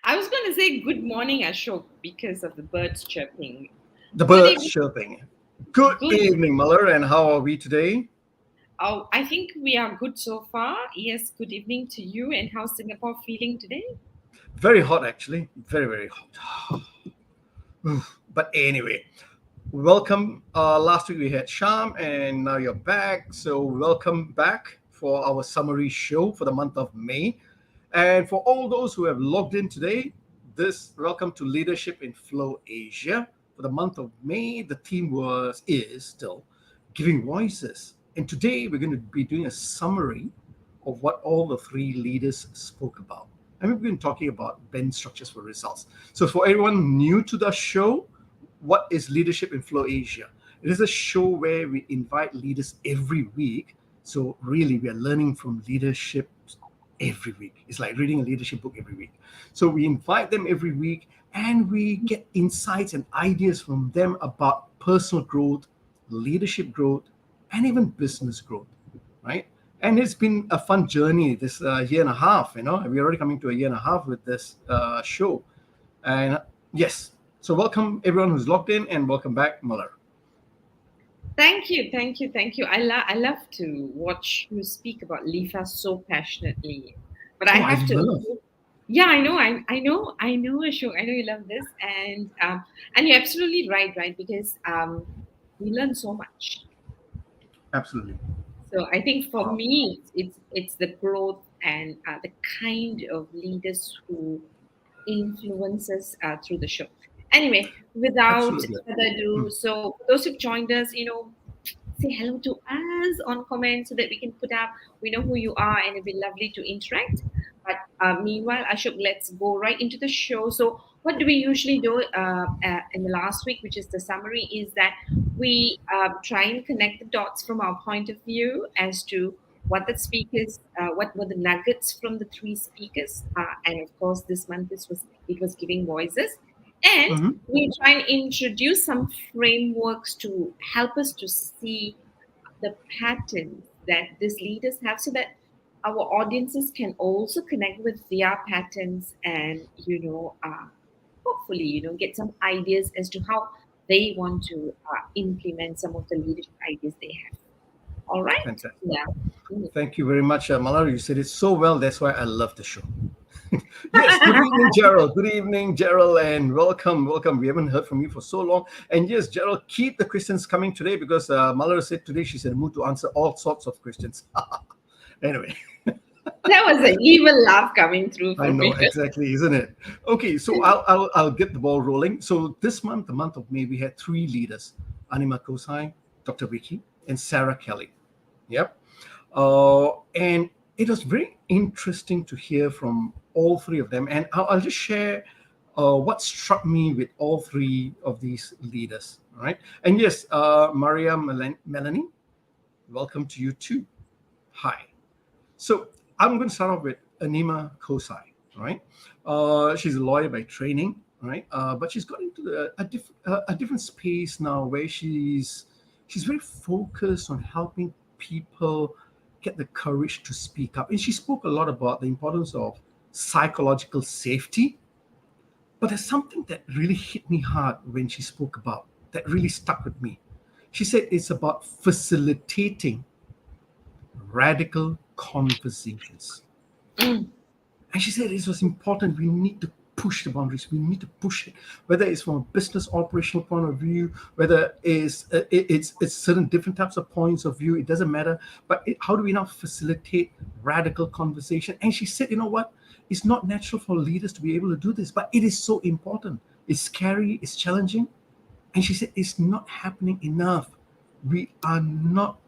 I was going to say good morning, Ashok, because of the birds chirping. The Good birds evening. chirping. Good evening, Muller, and how are we today? Oh, I think we are good so far. Yes, good evening to you. And how's Singapore feeling today? Very hot, actually. Very, very hot. But anyway, welcome. Last week we had Sham, and now you're back. So welcome back for our summary show for the month of May. And for all those who have logged in today, this welcome to Leadership in Flow Asia. For the month of May, the theme is still giving voices. And today we're going to be doing a summary of what all the three leaders spoke about. And we've been talking about bend structures for results. So for everyone new to the show, what is Leadership in Flow Asia? It is a show where we invite leaders every week. So really, we are learning from leadership every week. It's like reading a leadership book every week. So we invite them every week and we get insights and ideas from them about personal growth, leadership growth, and even business growth, right? And it's been a fun journey this year and a half. We're already coming to a year and a half with this show. And yes, so welcome everyone who's logged in, and welcome back, Muller. Thank you. I love to watch you speak about Lifa so passionately. But I have to. love. Yeah, I know, Ashok. I know you love this, and you're absolutely right? Because we learn so much. Absolutely. So I think for me, it's the growth and the kind of leaders who influences through the show. Anyway, without Absolutely. further ado, so for those who've joined us, say hello to us on comments so that we can put up. We know who you are, and it'd be lovely to interact. But meanwhile, Ashok, let's go right into the show. So, what do we usually do in the last week, which is the summary, is that we try and connect the dots from our point of view as to what the speakers, what were the nuggets from the three speakers, and of course, this month it was giving voices, and Mhm. we try and introduce some frameworks to help us to see the patterns that these leaders have so that our audiences can also connect with their patterns and hopefully get some ideas as to how they want to implement some of the leadership ideas they have. All right. Fantastic. Yeah. Mm. Thank you very much, Malar. You said it so well. That's why I love the show. Yes, good evening, Gerald. Good evening, Gerald, and welcome. We haven't heard from you for so long. And yes, Gerald, keep the questions coming today because Malar said today she's in the mood to answer all sorts of questions. Anyway, That was an evil laugh coming through I from know me. exactly, isn't it? Okay, so I'll get the ball rolling. So this month, the month of May, we had three leaders: Anima Kosai, Dr. Vicky, and Sarah Kelly. Yep. And it was very interesting to hear from all three of them. And I'll just share what struck me with all three of these leaders. All right. And yes, Maria Melanie, welcome to you too. Hi. So I'm going to start off with Anima Kosai. Right. She's a lawyer by training. Right. But she's got into a different space now where she's very focused on helping people get the courage to speak up. And she spoke a lot about the importance of psychological safety. But there's something that really hit me hard when she spoke about that really stuck with me. She said it's about facilitating radical conversations. Mm. And she said it was important. We need to push the boundaries. We need to push it, whether it's from a business operational point of view, whether it's certain different types of points of view. It doesn't matter. But how do we now facilitate radical conversation? And she said, you know what? it's not natural for leaders to be able to do this, but it is so important. It's scary, it's challenging. And she said, it's not happening enough. We are not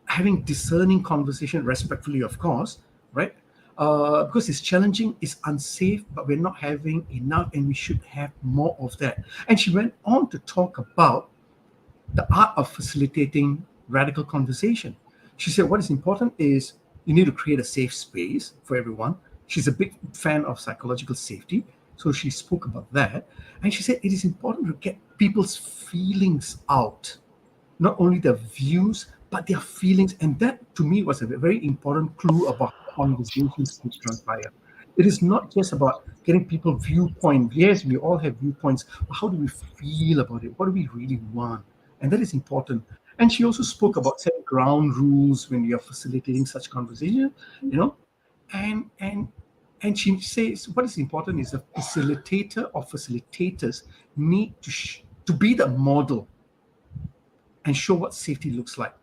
having discerning conversation, respectfully, of course, right? Because it's challenging, it's unsafe, but we're not having enough, and we should have more of that. And she went on to talk about the art of facilitating radical conversation. She said, what is important is you need to create a safe space for everyone. She's a big fan of psychological safety. So she spoke about that. And she said, it is important to get people's feelings out, not only their views, but their feelings. And that to me was a very important clue about how conversations could transpire. It is not just about getting people viewpoint. Yes, we all have viewpoints, but how do we feel about it? What do we really want? And that is important. And she also spoke about setting ground rules when you're facilitating such conversation, you know, and and she says what is important is a facilitator or facilitators need to be the model and show what safety looks like.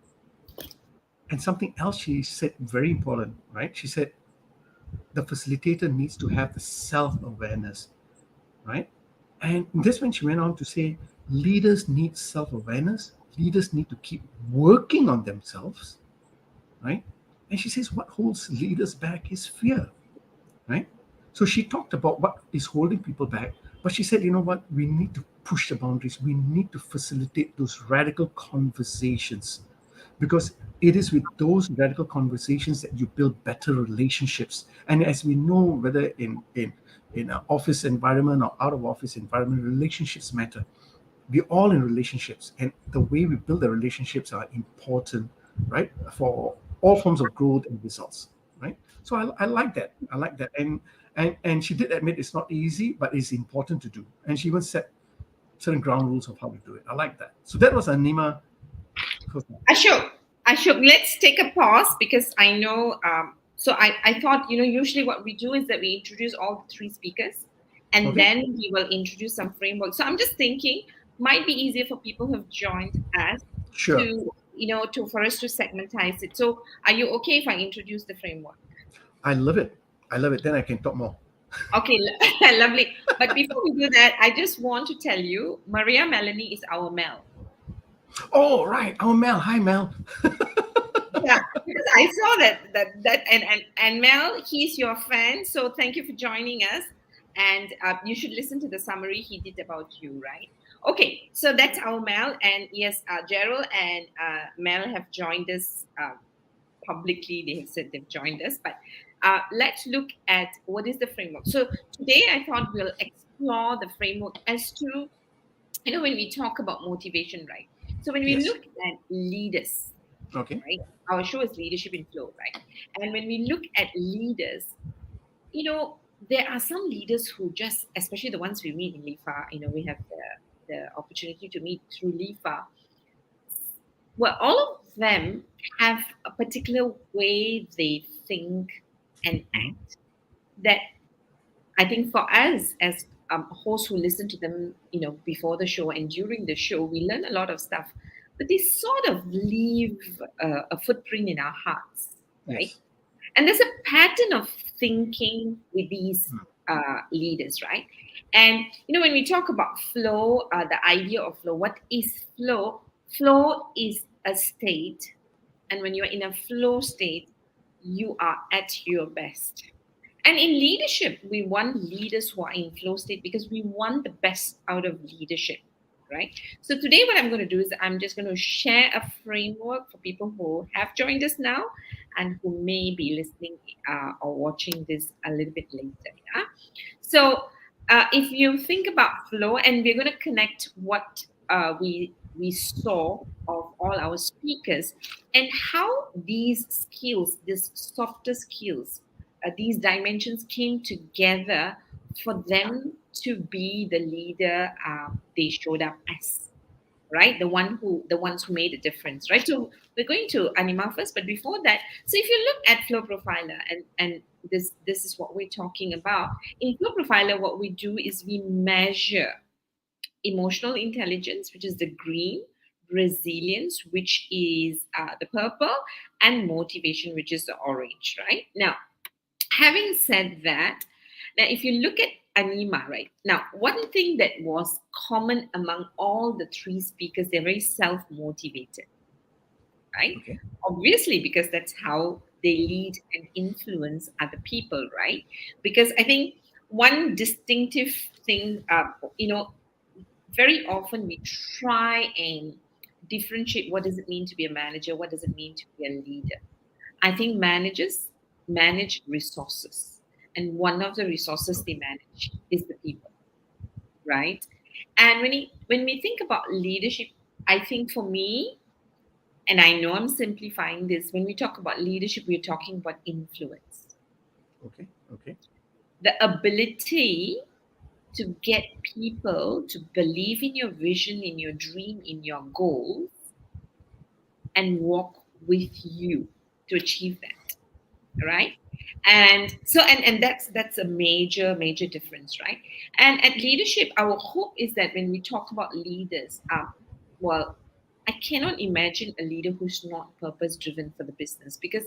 And something else she said very important, right? She said the facilitator needs to have the self-awareness, right? And this when she went on to say leaders need self-awareness, leaders need to keep working on themselves, right? And she says what holds leaders back is fear, right? So she talked about what is holding people back, but she said, you know what, we need to push the boundaries, we need to facilitate those radical conversations, because it is with those radical conversations that you build better relationships. And as we know, whether in an office environment or out of office environment, relationships matter. We're all in relationships, and the way we build the relationships are important, right, for all forms of growth and results, right? So I like that. I like that. And she did admit it's not easy, but it's important to do. And she even set certain ground rules of how to do it. I like that. So that was Anima. Ashok, Ashok, let's take a pause because I know. So I thought, usually what we do is that we introduce all the three speakers and Okay. then we will introduce some framework. So I'm just thinking, might be easier for people who have joined us Sure. to, for us to segmentize it. So are you okay if I introduce the framework? I love it. I love it. Then I can talk more. Okay, lovely. But before we do that, I just want to tell you, Maria Melanie is our Mel. Oh, right. Oh, Mel. Hi, Mel. Yeah, because I saw that and Mel, he's your fan, so thank you for joining us. And you should listen to the summary he did about you, right? Okay, so that's our Mel, and yes, Gerald and Mel have joined us publicly. They have said they've joined us, but let's look at what is the framework. So today, I thought we'll explore the framework as to when we talk about motivation, right? So when we Yes. look at leaders, Okay. right? Our show is Leadership in Flow, right? And when we look at leaders, there are some leaders who just, especially the ones we meet in LIFA, we have the opportunity to meet through LIFA. Well, all of them have a particular way they think and Mhm. act that I think for us as hosts who listen to them, before the show and during the show, we learn a lot of stuff. But they sort of leave a footprint in our hearts, right? Yes. And there's a pattern of thinking with these Mm. leaders, right? And when we talk about flow, the idea of flow, what is flow? Flow is a state, and when you're in a flow state, you are at your best. And in leadership, we want leaders who are in flow state because we want the best out of leadership, right? So today, what I'm going to do is I'm just going to share a framework for people who have joined us now and who may be listening or watching this a little bit later. Yeah. So if you think about flow, and we're going to connect what we saw of all our speakers and how these skills, these softer skills, these dimensions came together for them to be the leader they showed up as, right? The ones who made a difference, right? So we're going to Anima first, but before that, so if you look at Flow Profiler, and this is what we're talking about. In Flow Profiler, what we do is we measure emotional intelligence, which is the green, resilience, which is the purple, and motivation, which is the orange, right? Now, Having said that, now if you look at anima, right now, one thing that was common among all the three speakers, they're very self-motivated, right? Okay. Obviously, because that's how they lead and influence other people, right? Because I think one distinctive thing, very often we try and differentiate what does it mean to be a manager, what does it mean to be a leader. I think managers manage resources, and one of the resources they Okay. manage is the people, right? And when we think about leadership, I think for me, and I know I'm simplifying this, when we talk about leadership, we're talking about influence, Okay. Okay. the ability to get people to believe in your vision, in your dream, in your goals, and walk with you to achieve that, right? And so and that's a major difference, right? And at leadership, our hope is that when we talk about leaders, well, I cannot imagine a leader who's not purpose driven for the business, because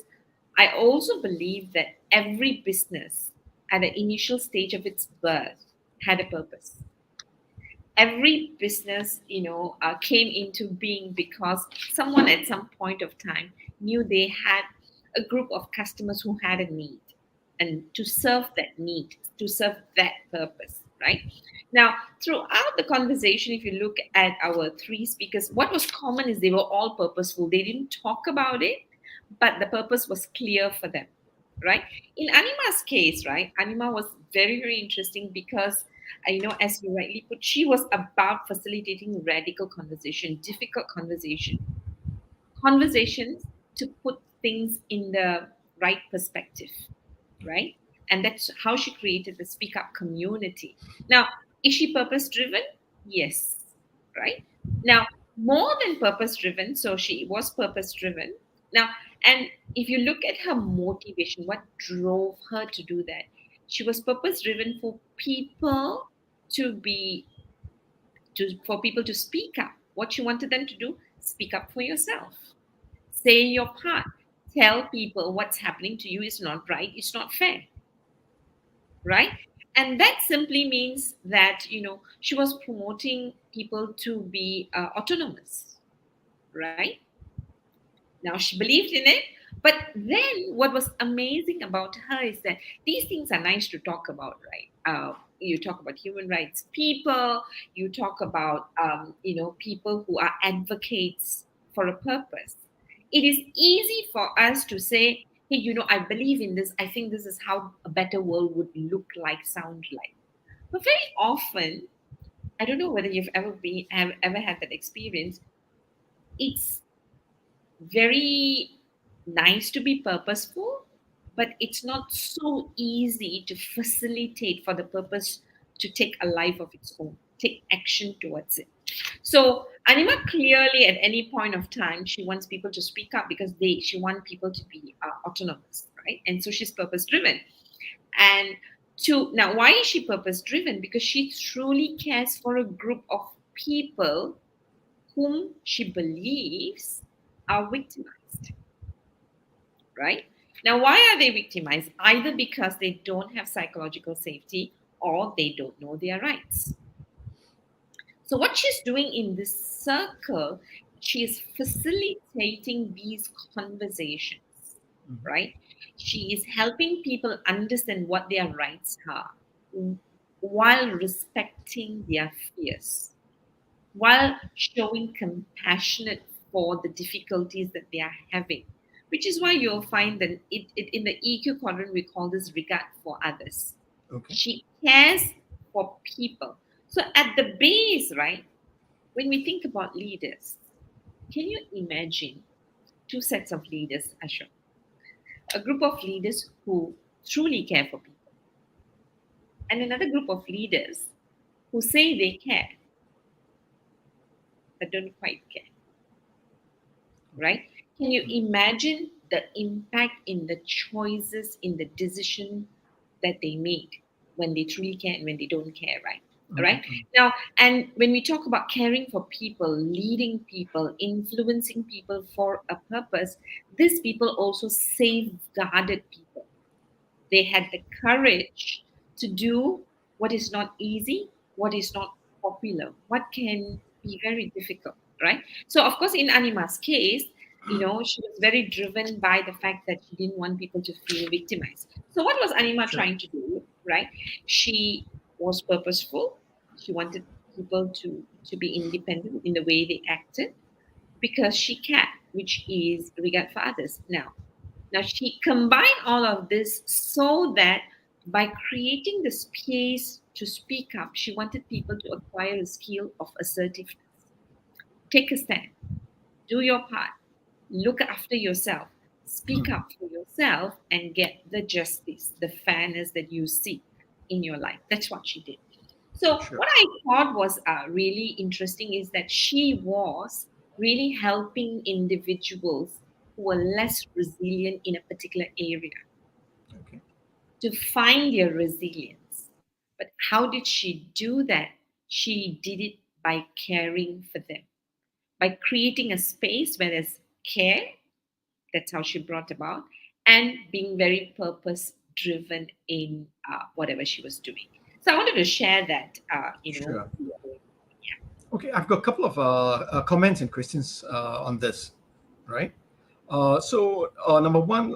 I also believe that every business at the initial stage of its birth had a purpose. Every business, came into being because someone at some point of time knew they had a group of customers who had a need, and to serve that need, to serve that purpose, right? Now, throughout the conversation, if you look at our three speakers, what was common is they were all purposeful. They didn't talk about it, but the purpose was clear for them, right? In Anima's case, right, Anima was very interesting because, as you rightly put, she was about facilitating radical conversation, difficult conversations to put things in the right perspective, right? And that's how she created the Speak Up community. Now, is she purpose driven? Yes, right? Now, more than purpose driven, so she was purpose driven. Now, and if you look at her motivation, what drove her to do that? She was purpose driven for people to be for people to speak up. What she wanted them to do, speak up for yourself. Say your part. Tell people what's happening to you is not right, it's not fair, right? And that simply means that, she was promoting people to be autonomous, right? Now, she believed in it. But then what was amazing about her is that these things are nice to talk about, right? You talk about human rights people, you talk about, people who are advocates for a purpose. It is easy for us to say, hey, I believe in this. I think this is how a better world would look like, sound like. But very often, I don't know whether you've ever had that experience. It's very nice to be purposeful, but it's not so easy to facilitate for the purpose to take a life of its own, take action towards it. So Anima clearly at any point of time she wants people to speak up because she wants people to be autonomous, right? And so she's purpose driven. And to now, why is she purpose driven? Because she truly cares for a group of people whom she believes are victimized, right? Now, why are they victimized? Either because they don't have psychological safety or they don't know their rights. So, what she's doing in this circle, she is facilitating these conversations, Mhm. right? She is helping people understand what their rights are while respecting their fears, while showing compassionate for the difficulties that they are having, which is why you'll find that in the EQ quadrant, we call this regard for others. Okay. She cares for people. So at the base, right, when we think about leaders, can you imagine two sets of leaders, Ashok? A group of leaders who truly care for people, and another group of leaders who say they care but don't quite care, Okay. right? Can you imagine the impact in the choices, in the decision that they make when they truly care and when they don't care, right? All right. Mhm. Now, and when we talk about caring for people, leading people, influencing people for a purpose, these people also safeguarded people. They had the courage to do what is not easy, what is not popular, what can be very difficult, right? So, of course, in Anima's case, she was very driven by the fact that she didn't want people to feel victimized. So, what was Anima Sure. trying to do, right? She was purposeful. She wanted people to be independent in the way they acted because she cared, which is regard for others. Now she combined all of this so that by creating the space to speak up, she wanted people to acquire a skill of assertiveness. Take a stand, do your part, look after yourself, speak Mhm. up for yourself, and get the justice, the fairness that you seek in your life. That's what she did. So, Sure. what I thought was really interesting is that she was really helping individuals who were less resilient in a particular area Okay. to find their resilience. But how did she do that? She did it by caring for them, by creating a space where there's care. That's how she brought about, and being very purpose driven in whatever she was doing. So I wanted to share that, Sure. Okay, I've got a couple of comments and questions on this, right? Number one,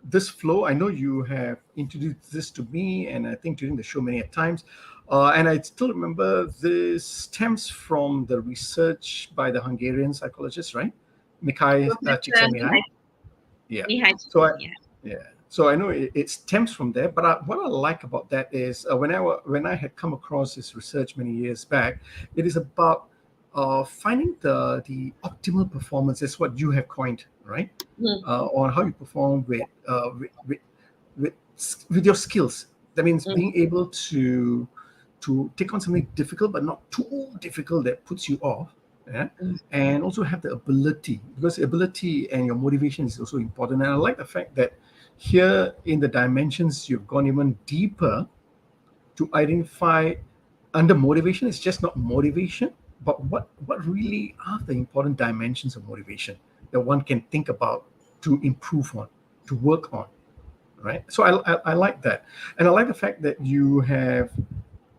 this flow, I know you have introduced this to me, and I think during the show many a times. And I still remember this stems from the research by the Hungarian psychologist, right? Mikhail Professor Csikszentmihalyi. Yeah. Mihai So I, yeah. yeah. So I know it stems from there, but what I like about that is when I had come across this research many years back, it is about finding the optimal performance. That's what you have coined, right? Mm, On how you perform with with your skills. That means mm, being able to take on something difficult, but not too difficult that puts you off. Yeah, mm, and also have the ability, because the ability and your motivation is also important. And I like the fact that here in the dimensions you've gone even deeper to identify under motivation. It's just not motivation, but what really are the important dimensions of motivation that one can think about to improve on, to work on, right? So I like that. And I like the fact that you have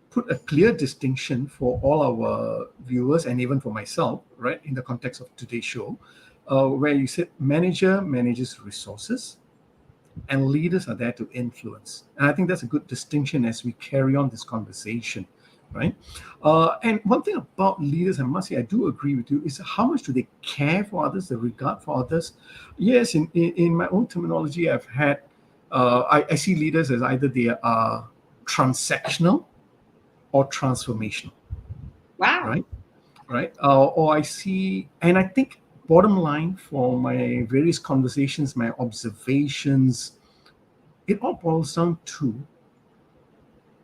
put a clear distinction for all our viewers and even for myself, right, in the context of today's show, where you said manager manages resources and leaders are there to influence. And I think that's a good distinction as we carry on this conversation, right? And one thing about leaders, I must say, I do agree with you, is how much do they care for others, the regard for others? Yes, in my own terminology, I've had, I see leaders as either they are transactional or transformational, wow. right? Right? Or I see, and I think bottom line for my various conversations, my observations, it all boils down to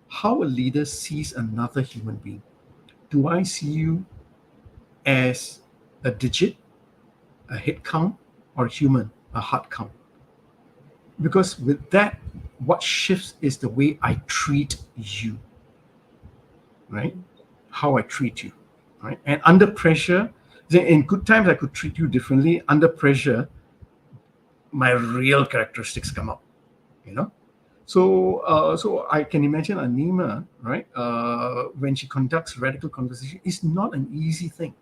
how a leader sees another human being. Do I see you as a digit, a head count, or a human, a heart count? Because with that, what shifts is the way I treat you, right? Mm, How I treat you, right? And under pressure, in good times, I could treat you differently. Under pressure, my real characteristics come up, you know? So I can imagine Anima, right? When she conducts radical conversation, it's not an easy thing.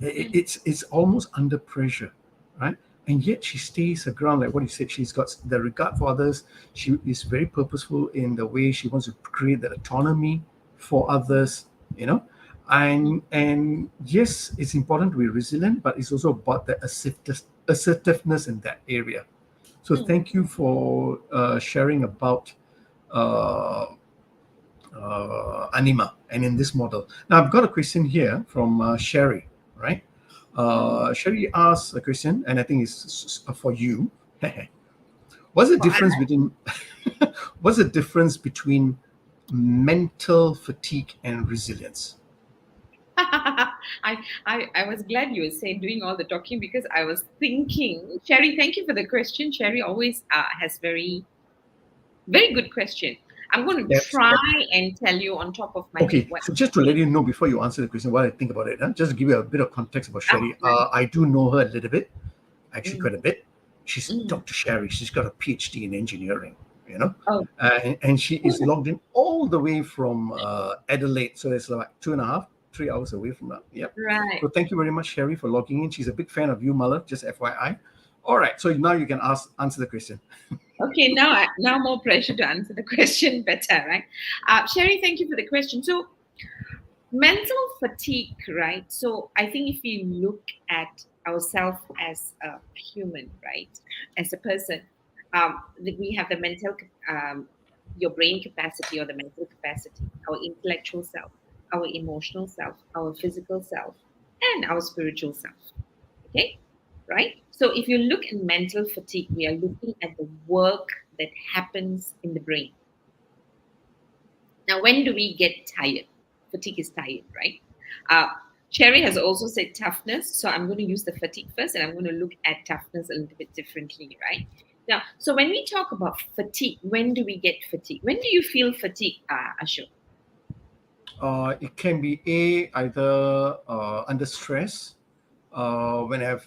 mm, It's almost under pressure, right? And yet she stays her ground, like what you said. She's got the regard for others. She is very purposeful in the way she wants to create that autonomy for others, you know. mm, And yes, it's important to be resilient, but it's also about the assertiveness in that area. So mm. thank you for sharing about uh, Anima and in this model. Now I've got a question here from Sherry, right? Mm. Sherry asks a question, and I think it's for you. What's the Well, difference between what's the difference between mental fatigue and resilience? I was glad you were saying doing all the talking because I was thinking, Sherry, thank you for the question. Sherry always has very good question. I'm going to Yes. try and tell you on top of my head Okay, what so just to let you know before you answer the question, what I think about it, just to give you a bit of context about Sherry, I do know her a little bit, actually mm, quite a bit. She's mm. Dr. Sherry. She's got a PhD in engineering. you know. Oh, And she is logged in all the way from Adelaide, so it's like 2.5, 3 hours away from that. Yep. right. So thank you very much, Sherry, for logging in. She's a big fan of you, Mother. Just FYI. All right. So now you can answer the question. Okay, now more pressure to answer the question better, right? Sherry, thank you for the question. So mental fatigue, right? So I think if we look at ourselves as a human, right, as a person, we have the mental, your brain capacity or the mental capacity, our intellectual self, our emotional self, our physical self, and our spiritual self. Okay, right? So if you look at mental fatigue, we are looking at the work that happens in the brain. Now, when do we get tired? Fatigue is tired, right? Uh, Sherry has also said toughness, so I'm going to use the fatigue first, and I'm going to look at toughness a little bit differently, right? Now, so when we talk about fatigue, when do we get fatigue? When do you feel fatigue, Ashok? It can be either under stress, when I have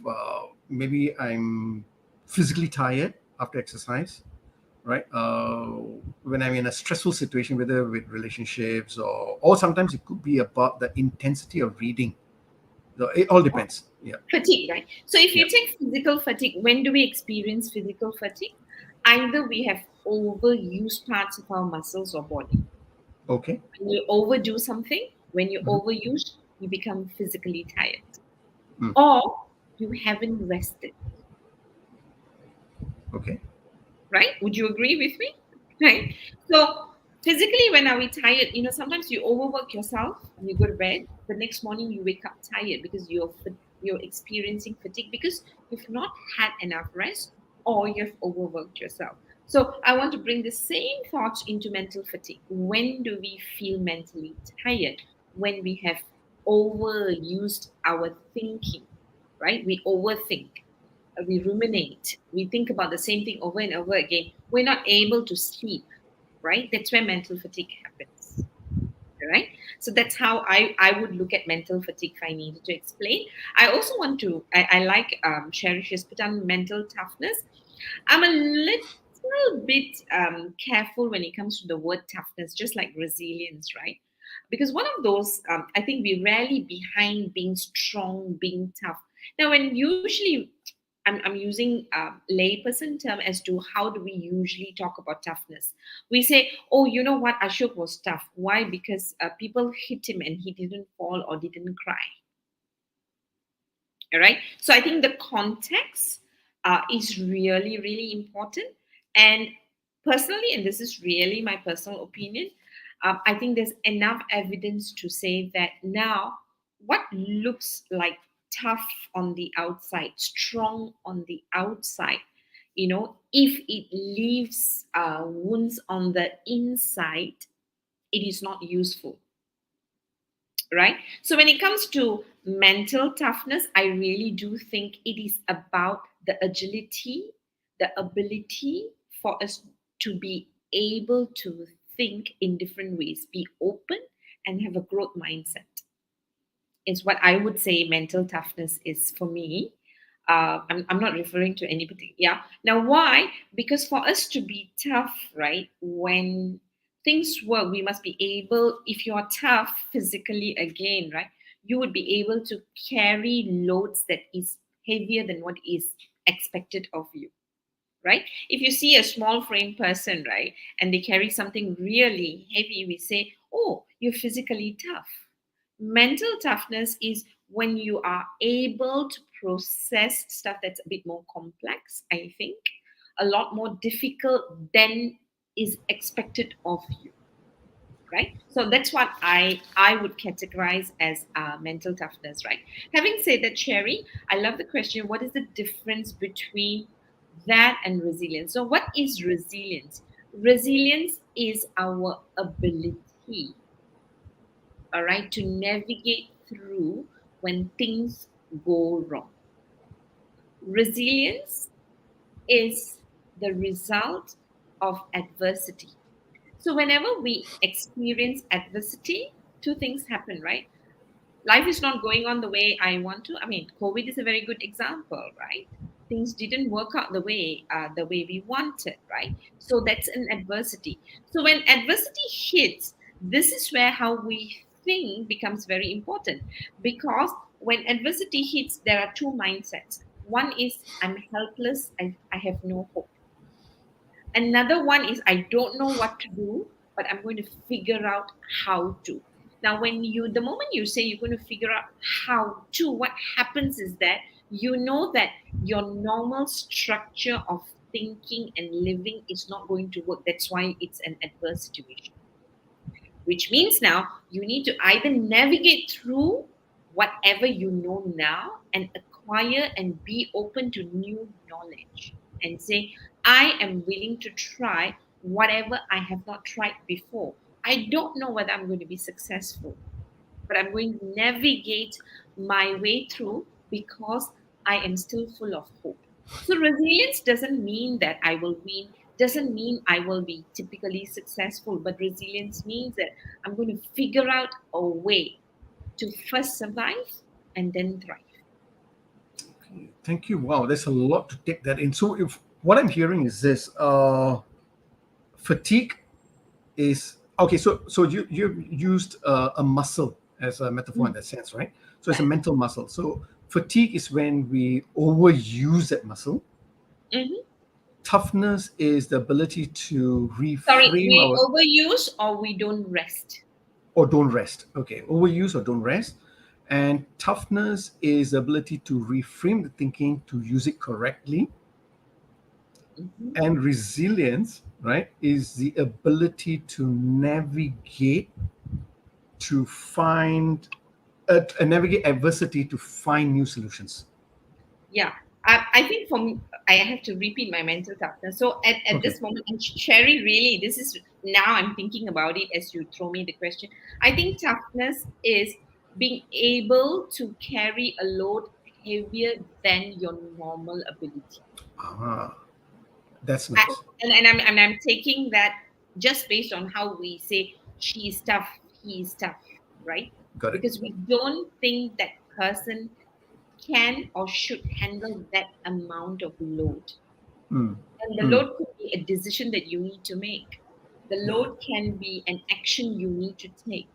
maybe I'm physically tired after exercise, right? When I'm in a stressful situation, whether with relationships or sometimes it could be about the intensity of reading. So it all depends. Yeah, Fatigue, right? So if yeah. you take physical fatigue, when do we experience physical fatigue? Either we have overused parts of our muscles or body. Okay. When you overdo something, when you Mhm. overuse, you become physically tired. Mm. Or you haven't rested, Okay. right? Would you agree with me? Right? So physically, when are we tired? Sometimes you overwork yourself, you go to bed, the next morning you wake up tired because you're experiencing fatigue because you've not had enough rest or you've overworked yourself. So I want to bring the same thoughts into mental fatigue. When do we feel mentally tired? When we have overused our thinking, right? We overthink, we ruminate, we think about the same thing over and over again. We're not able to sleep, right? That's where mental fatigue happens, right? So that's how I would look at mental fatigue if I needed to explain. I also want to, I like Cherish has put on mental toughness. I'm a little bit careful when it comes to the word toughness, just like resilience, right? Because one of those, I think we rarely behind being strong, being tough. Now, when usually I'm using layperson term as to how do we usually talk about toughness. We say, oh, you know what, Ashok was tough. Why? Because people hit him and he didn't fall or didn't cry. All right. So I think the context is really, really important. And personally, and this is really my personal opinion, I think there's enough evidence to say that now what looks like tough on the outside, strong on the outside, if it leaves wounds on the inside, it is not useful, right? So when it comes to mental toughness, I really do think it is about the agility, the ability for us to be able to think in different ways, be open and have a growth mindset is what I would say mental toughness is for me. I'm not referring to any particular. Yeah. Now, why? Because for us to be tough, right, when things work, we must be able, if you're tough physically again, right, you would be able to carry loads that is heavier than what is expected of you, right? If you see a small frame person, right, and they carry something really heavy, we say, oh, you're physically tough. Mental toughness is when you are able to process stuff that's a bit more complex, I think, a lot more difficult than is expected of you, right? So that's what I would categorize as mental toughness, right? Having said that, Sherry, I love the question, what is the difference between that and resilience? So what is resilience? Resilience is our ability, all right, to navigate through when things go wrong. Resilience is the result of adversity. So whenever we experience adversity, two things happen, right? Life is not going on the way I want to. I mean, COVID is a very good example, right? things didn't work out the way we wanted, right? So that's an adversity. So when adversity hits, this is where how we think becomes very important, because when adversity hits, there are two mindsets. One is I'm helpless, I have no hope. Another one is I don't know what to do, but I'm going to figure out how to. Now, the moment you say you're going to figure out how to, what happens is that you know that your normal structure of thinking and living is not going to work. That's why it's an adverse situation, which means now you need to either navigate through whatever you know now and acquire and be open to new knowledge and say, I am willing to try whatever I have not tried before. I don't know whether I'm going to be successful, but I'm going to navigate my way through because I am still full of hope. So resilience doesn't mean that I will win, doesn't mean I will be typically successful, but resilience means that I'm going to figure out a way to first survive and then thrive. Thank you. Wow, there's a lot to take that in. So, if what I'm hearing is this, fatigue is okay. So you used a muscle as a metaphor in that sense, right? So it's a mental muscle. So fatigue is when we overuse that muscle. Mhm. Toughness is the ability to Sorry, reframe we our overuse or we don't rest. or don't rest. Okay, overuse or don't rest. And toughness is the ability to reframe the thinking to use it correctly. Mhm. And resilience, right, is the ability to navigate to find navigate adversity to find new solutions. Yeah, I think for me, I have to repeat my mental toughness. So at Okay. this moment, and Sherry, really, this is now I'm thinking about it as you throw me the question. I think toughness is being able to carry a load heavier than your normal ability. Ah, that's I, nice. and I'm taking that just based on how we say she is tough, he is tough, right? Got it. Because we don't think that person can or should handle that amount of load. Mm. And the Mm. load could be a decision that you need to make. The Yeah. load can be an action you need to take.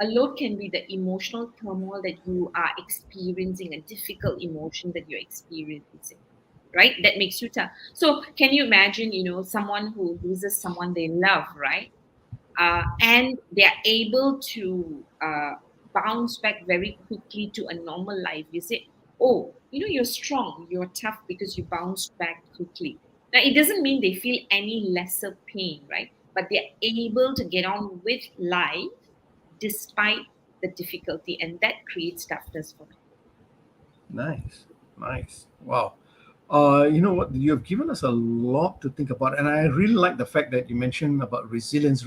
A load can be the emotional turmoil that you are experiencing, a difficult emotion that you're experiencing, right? That makes you tough. So, can you imagine, someone who loses someone they love, right? And they are able to bounce back very quickly to a normal life. You say, oh, you're strong, you're tough because you bounced back quickly. Now, it doesn't mean they feel any lesser pain, right? But they're able to get on with life despite the difficulty, and that creates toughness for me. Nice. Nice. Wow. You know what? You have given us a lot to think about, and I really like the fact that you mentioned about resilience.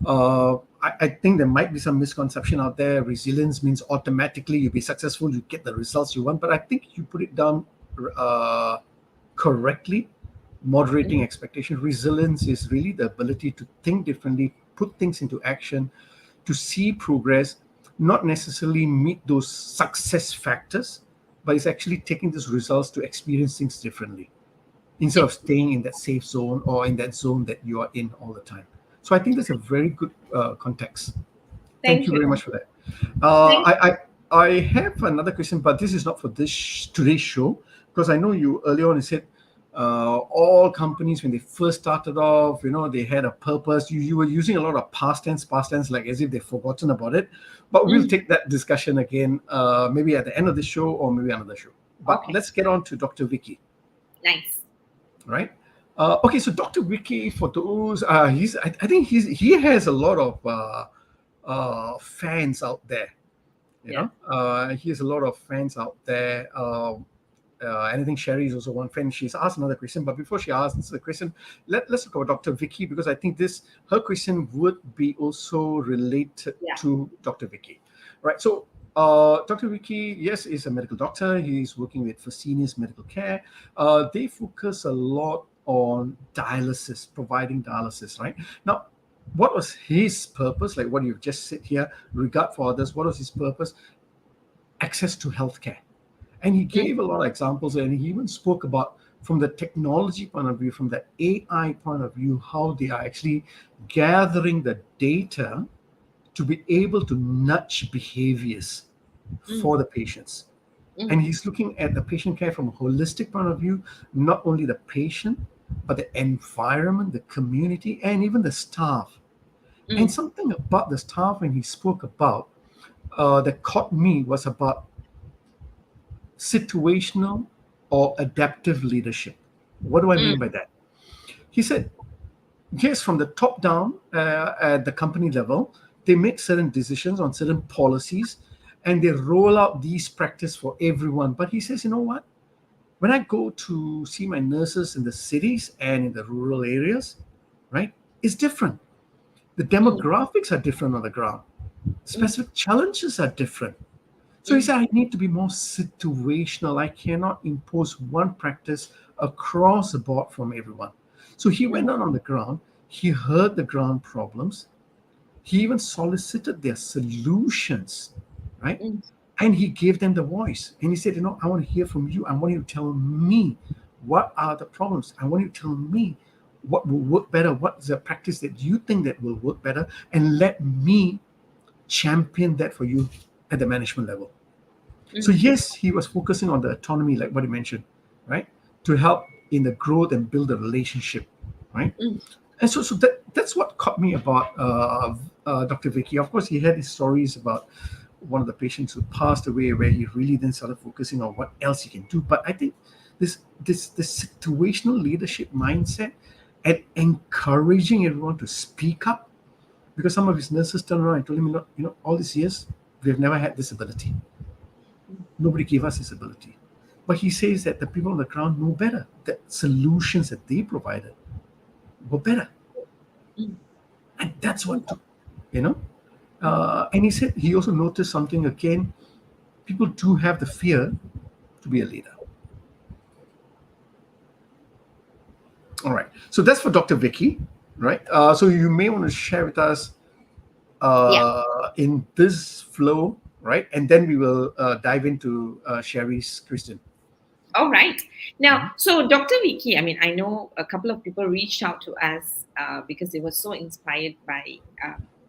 I think there might be some misconception out there. Resilience means automatically you be successful, you get the results you want. But I think you put it down uh, correctly, moderating Mhm. expectation. Resilience is really the ability to think differently, put things into action, to see progress, not necessarily meet those success factors, but it's actually taking those results to experience things differently instead Yeah. of staying in that safe zone or in that zone that you are in all the time. So I think that's a very good context. Thank Thank you you. very much for that. Thank I have another question, but this is not for today's show, because I know you earlier on you said all companies when they first started off, they had a purpose. You were using a lot of past tense, like as if they've forgotten about it. But we'll Mm, take that discussion again, maybe at the end of the show or maybe another show. But okay, let's get on to Dr. Vicky, nice. right? Okay, so Dr. Vicky, for those, I think he has a lot of fans out there. Yeah. He has a lot of fans out there. And I think Sherry is also one fan. She's asked another question, but before she asks the question, let's talk about Dr. Vicky, because I think her question would be also related Yeah. to Dr. Vicky, right? So Dr. Vicky, yes, is a medical doctor. He's working with Fresenius Medical Care. They focus a lot on dialysis, providing dialysis, right? Now, what was his purpose? Like what you've just said here, regard for others. What was his purpose? Access to healthcare. And he mm, gave a lot of examples, and he even spoke about from the technology point of view, from the AI point of view, how they are actually gathering the data to be able to nudge behaviors mm, for the patients. And mm, he's looking at the patient care from a holistic point of view, not only the patient, but the environment, the community, and even the staff. And mm, something about the staff when he spoke about that caught me was about situational or adaptive leadership. What do I mean mm, by that? He said, yes, from the top down at the company level, they make certain decisions on certain policies and they roll out these practice for everyone. But he says, you know what? When I go to see my nurses in the cities and in the rural areas, right, it's different. The mm, demographics are different on the ground. mm, Specific challenges are different. So he mm, said, I need to be more situational. I cannot impose one practice across the board from everyone. So he went mm, out on the ground, he heard the ground problems, he even solicited their solutions, right? mm, And he gave them the voice. And he said, I want to hear from you. I want you to tell me what are the problems. I want you to tell me what will work better. What is the practice that you think that will work better? And let me champion that for you at the management level. So mm, yes, he was focusing on the autonomy, like what you mentioned, right? To help in the growth and build a relationship, right? mm, And so that's what caught me about Dr. Vicky. Of course, he had his stories about one of the patients who passed away, where he really then started focusing on what else he can do. But I think this situational leadership mindset and encouraging everyone to speak up, because some of his nurses turned around and told him, all these years we have never had this ability. Nobody gave us this ability. But he says that the people on the ground know better. The solutions that they provided were better. mm, And that's mm, what took, you know. mm. And he said he also noticed something again. People do have the fear to be a leader. All right. So that's for Dr. Vicky, right? So you may want to share with us Yeah. in this flow, right? And then we will dive into Sherry's Kristen. All right. Now, Mhm. so Dr. Vicky, I mean, I know a couple of people reached out to us because they were so inspired by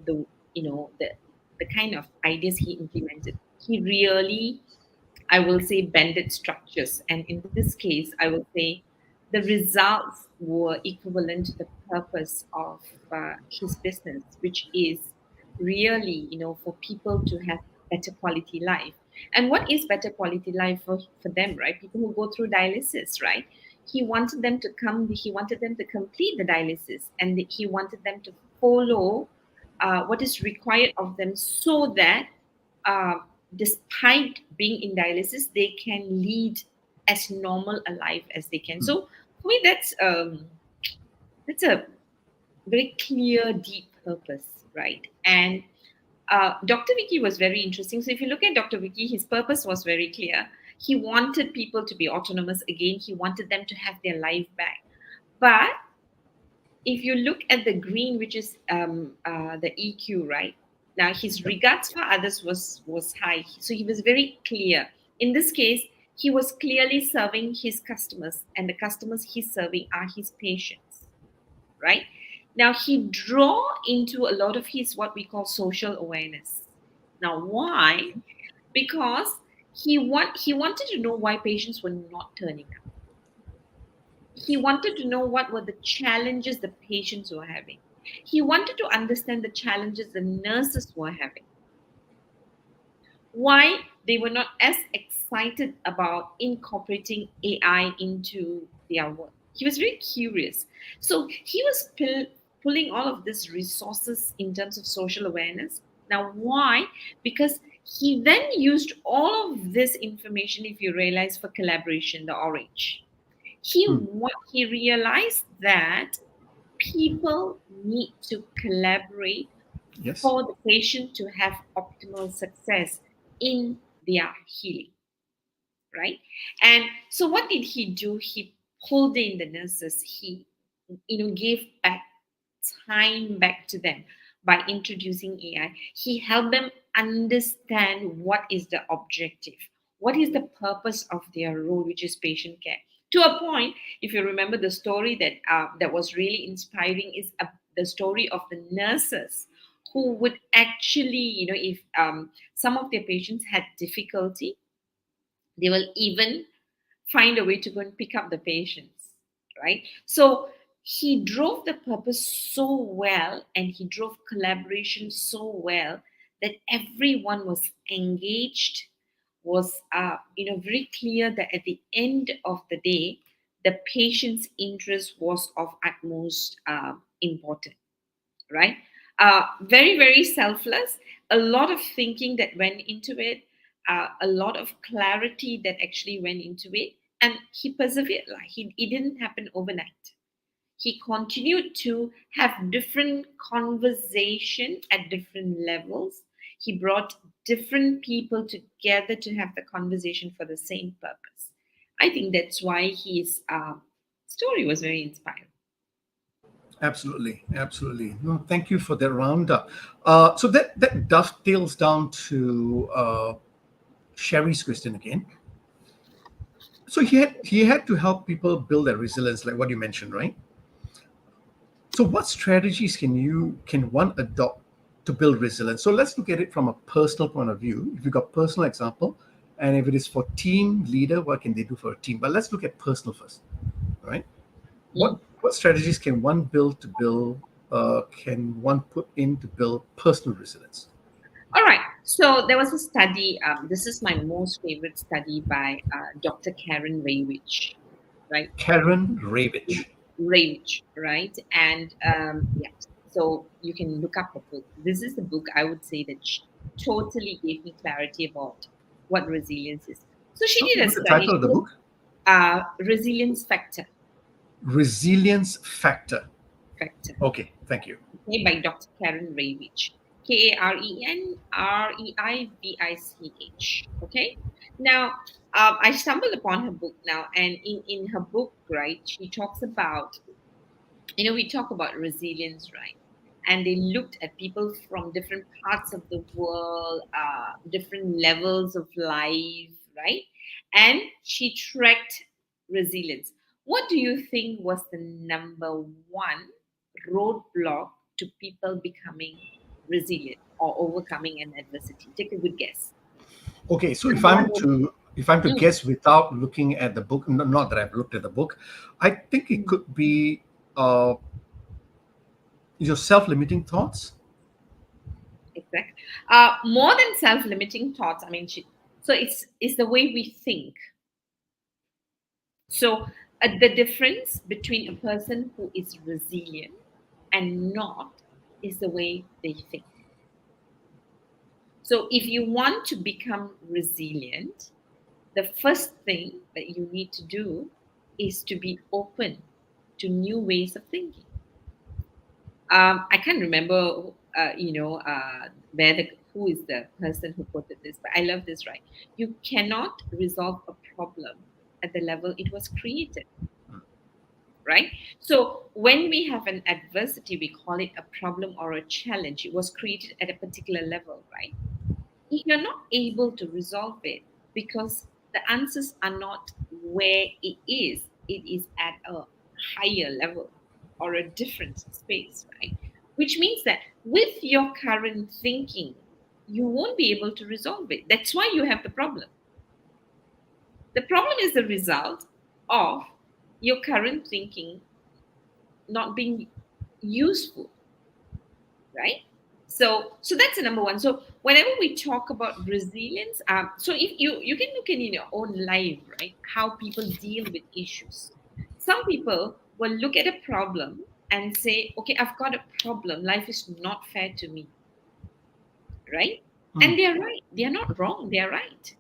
the, the kind of ideas he implemented. He really, I will say, bended structures, and in this case, I will say, the results were equivalent to the purpose of his business, which is really, for people to have better quality life. And what is better quality life for them, right? People who go through dialysis, right? He wanted them to complete the dialysis, and he wanted them to follow what is required of them, so that uh, despite being in dialysis, they can lead as normal a life as they can. Mm. So for me, that's a very clear, deep purpose, right? And Dr. Vicky was very interesting. So if you look at Dr. Vicky, his purpose was very clear. He wanted people to be autonomous again. He wanted them to have their life back. But if you look at the green, which is the EQ, right? Now his regards for others was high, so he was very clear. In this case, he was clearly serving his customers, and the customers he's serving are his patients, right? Now he draw into a lot of his what we call social awareness. Now why? Because he wanted to know why patients were not turning up. He wanted to know what were the challenges the patients were having. He wanted to understand the challenges the nurses were having, why they were not as excited about incorporating AI into their work. He was very curious. So he was pulling all of these resources in terms of social awareness. Now, why? Because he then used all of this information, if you realize, for collaboration, the orange. Mm. He realized that people need to collaborate Yes. for the patient to have optimal success in their healing, right? And so what did he do? He pulled in the nurses. He, gave back time back to them by introducing AI. He helped them understand what is the objective. What is the purpose of their role, which is patient care? To a point, if you remember the story that was really inspiring is the story of the nurses who would actually, if some of their patients had difficulty, they will even find a way to go and pick up the patients, right? So he drove the purpose so well and he drove collaboration so well that everyone was engaged, was very clear that at the end of the day, the patient's interest was of utmost importance, right? Very, very selfless, a lot of thinking that went into it, a lot of clarity that actually went into it. And he persevered. Like it didn't happen overnight. He continued to have different conversation at different levels. He brought different people together to have the conversation for the same purpose. I think that's why his story was very inspiring. Absolutely, absolutely. No, thank you for that roundup. So that dovetails down to Sherry's question again. So he had to help people build their resilience, like what you mentioned, right? So what strategies can one adopt to build resilience? So let's look at it from a personal point of view. If you got personal example, and if it is for team leader, what can they do for a team? But let's look at personal first, right? Mm. What strategies can one can one put in to build personal resilience? All right. So there was a study. This is my most favorite study by Dr. Karen Ravitch, right? Karen Ravitch. Ravitch, right? And yeah, so you can look up her book. This is the book I would say that totally gave me clarity about what resilience is. So she did a What's the study, title of the book? resilience factor, Resilience Factor. factor. Okay, thank you. Okay, by Dr. Karen Ravitch. KarenReivich. Okay. Now, I stumbled upon her book now, and in her book, right, she talks about, we talk about resilience, right? And they looked at people from different parts of the world, different levels of life, right? And she tracked resilience. What do you think was the number one roadblock to people becoming resilient or overcoming an adversity? Take a good guess. Okay, so if Number one I'm road- to if I'm to Mm, guess without looking at the book, not that I've looked at the book, I think it mm, could be your self-limiting thoughts. exactly. More than self-limiting thoughts. I mean, so it's the way we think. So, the difference between a person who is resilient and not is the way they think. So, if you want to become resilient, the first thing that you need to do is to be open to new ways of thinking. I can't remember, where who is the person who quoted this, but I love this. Right, you cannot resolve a problem at the level it was created. Right? So when we have an adversity, we call it a problem or a challenge. It was created at a particular level, right? If you're not able to resolve it because the answers are not where it is at a higher level or a different space, right? Which means that with your current thinking, you won't be able to resolve it. That's why you have the problem. The problem is the result of your current thinking not being useful, right? So that's the number one. So whenever we talk about resilience, so if you can look in your own life, right, how people deal with issues. Some people will look at a problem and say, okay, I've got a problem, life is not fair to me, right? Hmm. And they're right, they're not wrong, they're right.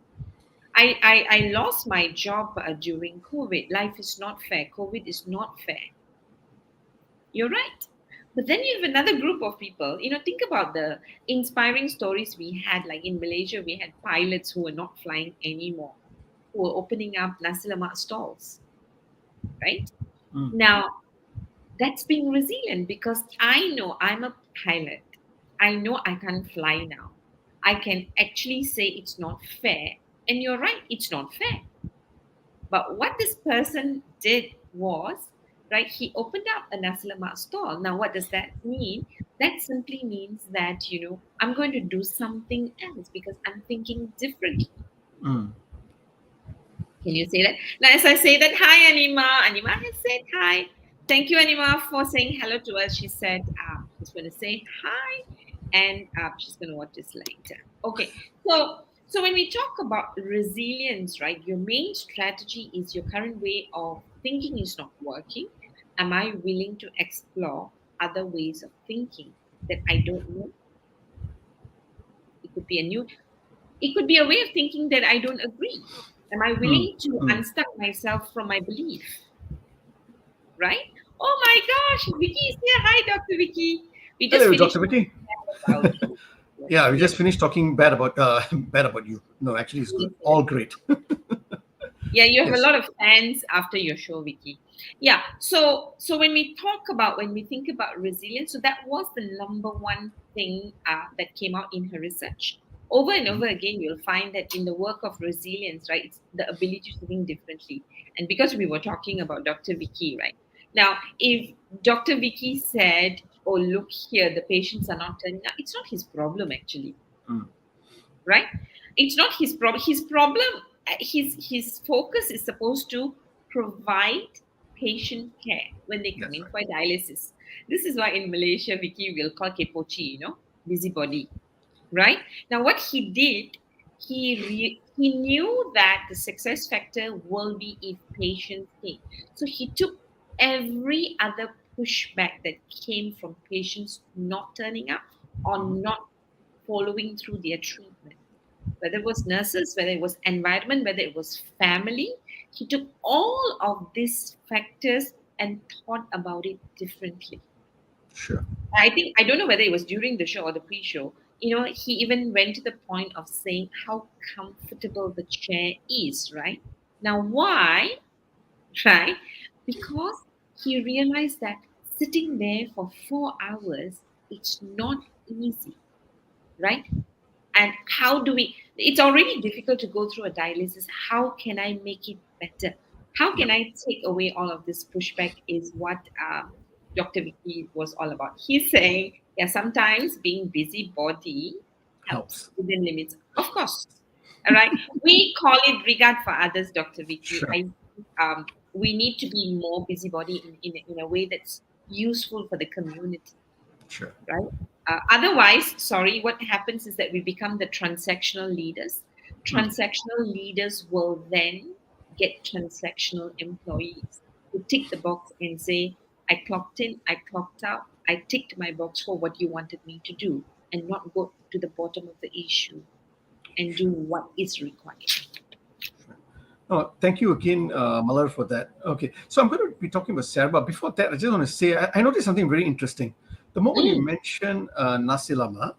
I lost my job during COVID. Life is not fair, COVID is not fair. You're right. But then you have another group of people, think about the inspiring stories we had. Like in Malaysia, we had pilots who were not flying anymore, who were opening up nasi lemak stalls, right? Hmm. Now, that's being resilient because I know I'm a pilot. I know I can't fly now. I can actually say it's not fair. And you're right, it's not fair. But what this person did was, right, he opened up a nasi lemak stall. Now, what does that mean? That simply means that, I'm going to do something else because I'm thinking differently. Mm. Can you say that? Now, as I say that, hi, Anima. Anima has said hi. Thank you, Anima, for saying hello to us. She said she's going to say hi, and she's going to watch this later. Okay, so when we talk about resilience, right, your main strategy is your current way of thinking is not working. Am I willing to explore other ways of thinking that I don't know? It could be a new it could be a way of thinking that I don't agree. Am I Mm. willing to Mm. unstuck myself from my belief? Right? Oh my gosh, Vicky is here. Hi, Dr. Vicky. We just Hello, finished Dr. Vicky. about you. Yes, Yeah, we yes, just finished talking bad about bad about you. No, actually, it's good. yes, yes. All great. Yeah, you have a Yes. lot of fans after your show, Vicky. Yeah. So when we think about resilience, so that was the number one thing that came out in her research. Over and over again, you'll find that in the work of resilience, right, it's the ability to think differently. And because we were talking about Dr. Vicky, right? Now, if Dr. Vicky said, "Oh, look here, the patients are not turning up," it's not his problem actually, Mm. right? It's not his problem. His focus is supposed to provide patient care when they come That's in right. for dialysis. This is why in Malaysia, Vicky will call kepochi, busybody, right? Now, what he did, he knew that the success factor will be if patients came. So he took every other pushback that came from patients not turning up or Mhm. not following through their treatment, whether it was nurses, whether it was environment, whether it was family. He took all of these factors and thought about it differently. Sure. I don't know whether it was during the show or the pre-show. He even went to the point of saying how comfortable the chair is, right? Now, why? Right? Because he realized that sitting there for 4 hours, it's not easy, right? And how do we it's already difficult to go through a dialysis. How can I make it better? How can Yep. I take away all of this pushback is what Dr. Vicky was all about. He's saying, yeah, sometimes being busybody helps Helps. within limits, of course. All right, we call it regard for others, Dr. Vicky. Sure. I We need to be more busybody in a way that's useful for the community, Sure. right? Otherwise, sorry, what happens is that we become the transactional leaders. Mm. Transactional leaders will then get transactional employees who tick the box and say, I clocked in, I clocked out, I ticked my box for what you wanted me to do, and not go to the bottom of the issue and do what is required. Oh, thank you again, Malar, for that. Okay, so I'm going to be talking about Sarah, but before that, I just want to say I noticed something very interesting. The moment you Mm, mention Nasi Lama,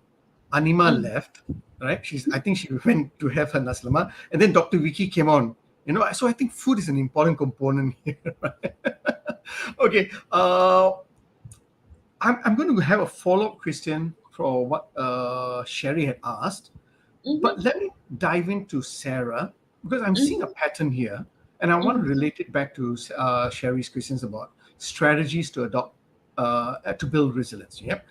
Anima mm, left, right? I think she went to have her Nasi Lama, and then Dr. Vicky came on. So I think food is an important component here. Right? Okay, I'm going to have a follow-up question for what Sherry had asked. But mhm, let me dive into Sarah because I'm seeing a mhm, pattern here, and I want to mhm, relate it back to Sherry's questions about strategies to adopt to build resilience. Yep.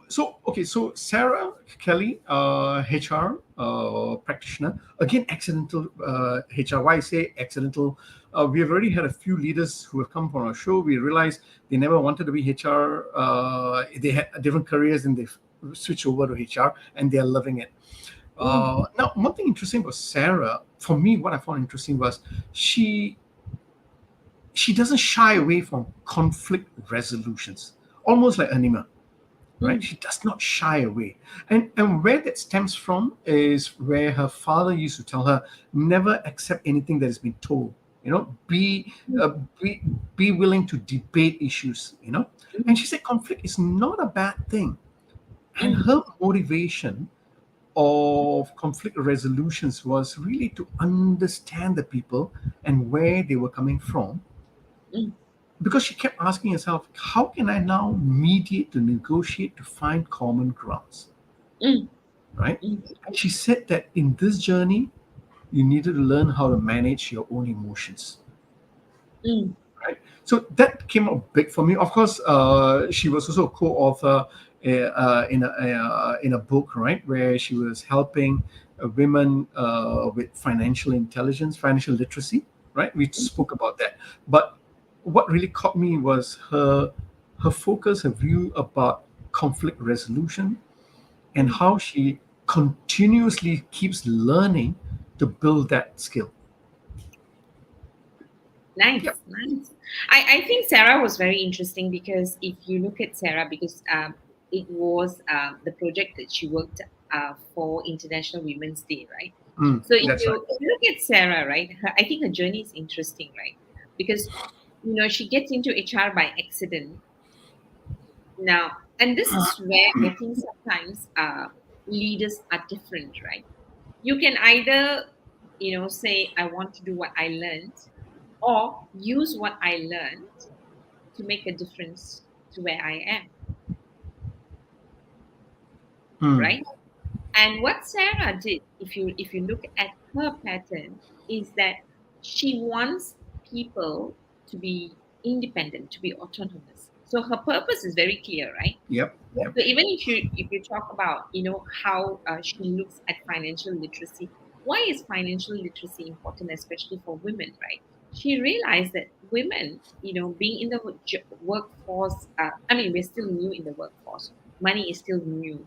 So okay, so Sarah Kelly, HR practitioner, again accidental HR. Why I say accidental? We have already had a few leaders who have come from our show. We realized they never wanted to be HR. They had different careers and they've switched over to HR, and they are loving it. mm, Now, one thing interesting about Sarah, for me, what I found interesting was she she doesn't shy away from conflict resolutions, almost like Anima, right? mm, She does not shy away, and where that stems from is where her father used to tell her, never accept anything that has been told. Be mm, be willing to debate issues. And mm, she said conflict is not a bad thing, and mm, her motivation of conflict resolutions was really to understand the people and where they were coming from, mm, because she kept asking herself, how can I now mediate to negotiate to find common grounds, mm, right? mm, And she said that in this journey you needed to learn how to manage your own emotions. Mm. Right. So that came out big for me. Of course, she was also a co-author in a book, right, where she was helping women with financial intelligence, financial literacy. Right. We spoke about that. But what really caught me was her focus, her view about conflict resolution, and Mm. how she continuously keeps learning to build that skill. Nice, Yep. nice. I think Sarah was very interesting because if you look at Sarah, because it was the project that she worked for International Women's Day, right? So That's right. if you look at Sarah, right, I think her journey is interesting, right? Because she gets into HR by accident now, and this is where I think sometimes leaders are different, right? You can either say I want to do what I learned, or use what I learned to make a difference to where I am, Mm. right? And what Sarah did, if you look at her pattern, is that she wants people to be independent, to be autonomous. So her purpose is very clear, right? Yep. Yep. So even if you talk about how she looks at financial literacy, why is financial literacy important, especially for women, right? She realized that women, being in the workforce, I mean, we're still new in the workforce. Money is still new.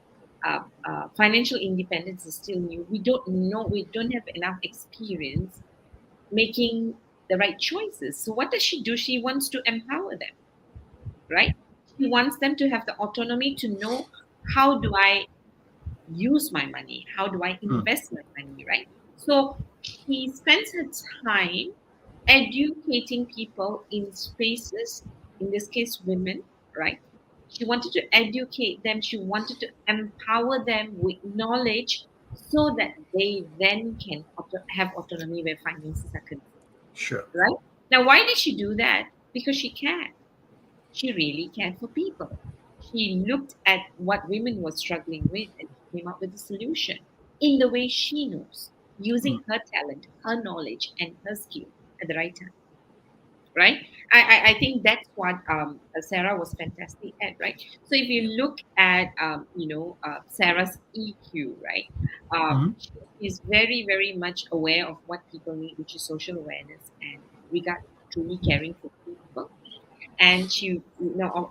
Financial independence is still new. We don't know. We don't have enough experience making the right choices. So what does she do? She wants to empower them, right? She wants them to have the autonomy to know, how do I use my money? How do I Mm. invest my money, right? So she spends her time educating people in spaces, in this case, women, right? She wanted to educate them, she wanted to empower them with knowledge so that they then can have autonomy where finances are concerned, Sure. right? Now, why did she do that? Because she cared. She really cared for people. She looked at what women were struggling with and she came up with a solution in the way she knows, Mm. using her talent, her knowledge, and her skill at the right time. Right? I think that's what Sarah was fantastic at, right? So if you look at Sarah's EQ, right? Mhm. She's very, very much aware of what people need, which is social awareness and regard truly caring for people, and she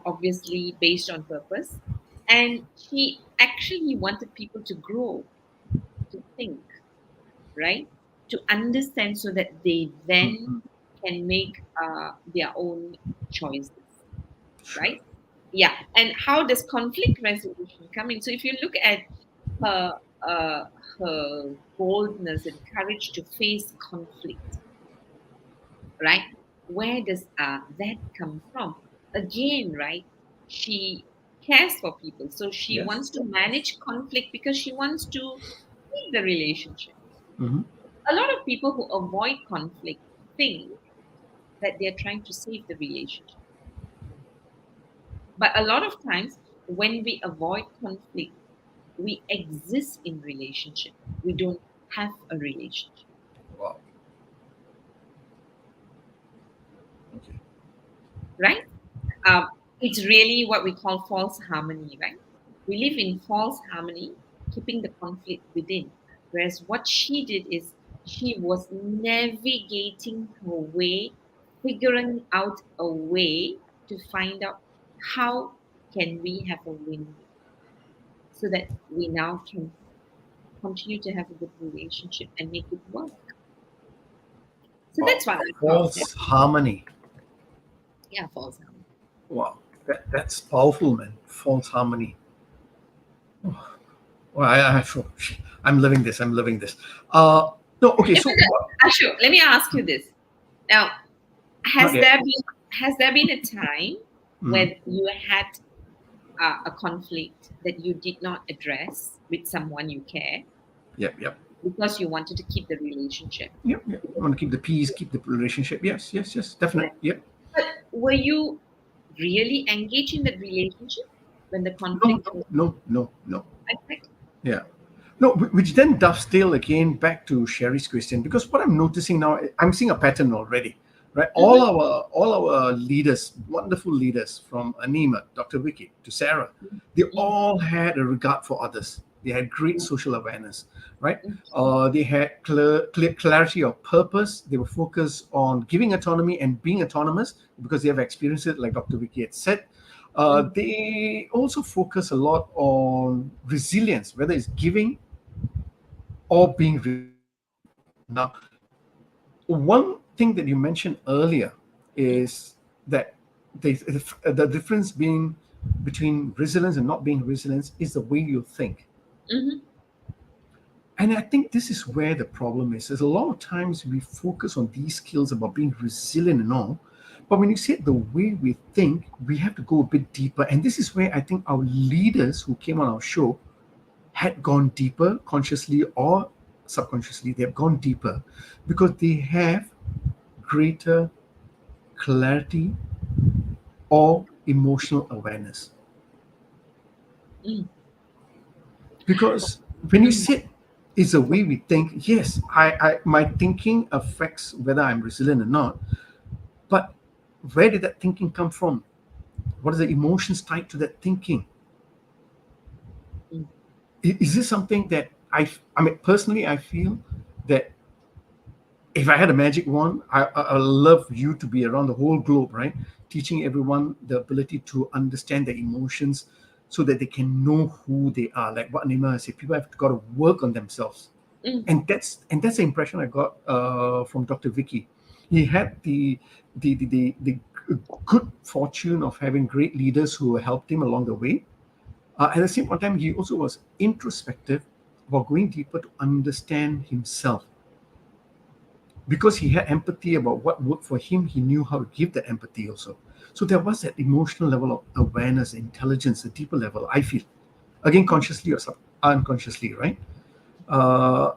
obviously based on purpose, and she actually wanted people to grow, to think, right, to understand so that they then Mhm. can make their own choices, Sure. right? Yeah. And how does conflict resolution come in? So if you look at her uh, her boldness and courage to face conflict, right? Where does that come from? Again, right? She cares for people. So she Yes. wants to manage conflict because she wants to keep the relationship. Mhm. A lot of people who avoid conflict think that they're trying to save the relationship. But a lot of times, when we avoid conflict, we exist in relationship. We don't have a relationship, Wow. Okay. right? um, it's really what we call false harmony, right? We live in false harmony, keeping the conflict within. Whereas what she did is she was navigating her way, figuring out a way to find out how can we have a win-win so that we now can continue to have a good relationship and make it work. So Wow. that's what I call it. False harmony. Yeah, false harmony. Wow. That's powerful, man. False harmony. Well, I'm living this. I'm living this. No. Okay. Yeah, So but, Ashu, let me ask you this. Now, not has yet. there been has there been a time Mm. when you had a conflict that you did not address with someone you care Yep. Yep. because you wanted to keep the relationship? Yep. Yep. I want to keep the peace, keep the relationship. Yes. Yes. Yes. Yeah. Definite. Yep. But were you really engaged in that relationship when the No. conflict No. was No. No. No. perfect? Yeah. No, which then dovetail again back to Sherry's question, because what I'm noticing now, I'm seeing a pattern already, right? Mm-hmm. All our leaders, wonderful leaders, from Anima, Dr. Vicky to Sarah, they all had a regard for others. They had great social awareness, right? They had clear clarity of purpose. They were focused on giving autonomy and being autonomous because they have experienced it, like Dr. Vicky had said. They also focus a lot on resilience, whether it's giving or being resilient. Now, one thing that you mentioned earlier is that the difference being between resilience and not being resilient is the way you think. Mm-hmm. And I think this is where the problem is. There's a lot of times we focus on these skills about being resilient and all, but when you say the way we think, we have to go a bit deeper. And this is where I think our leaders who came on our show had gone deeper, consciously or subconsciously. They have gone deeper because they have greater clarity or emotional awareness. Mm. Because when you Mm. sit, it's the way we think. Yes, I my thinking affects whether I'm resilient or not. But where did that thinking come from? What are the emotions tied to that thinking? Mm. Is this something that I mean, personally, I feel that if I had a magic wand, I love you to be around the whole globe, right? Teaching everyone the ability to understand their emotions so that they can know who they are. Like what Nima said, people have got to work on themselves. Mm. And that's the impression I got from Dr. Vicky. He had the good fortune of having great leaders who helped him along the way. At the same time, he also was introspective about going deeper to understand himself. Because he had empathy about what worked for him, he knew how to give that empathy also. So there was that emotional level of awareness, intelligence, a deeper level, I feel. Again, consciously or unconsciously, right? Uh,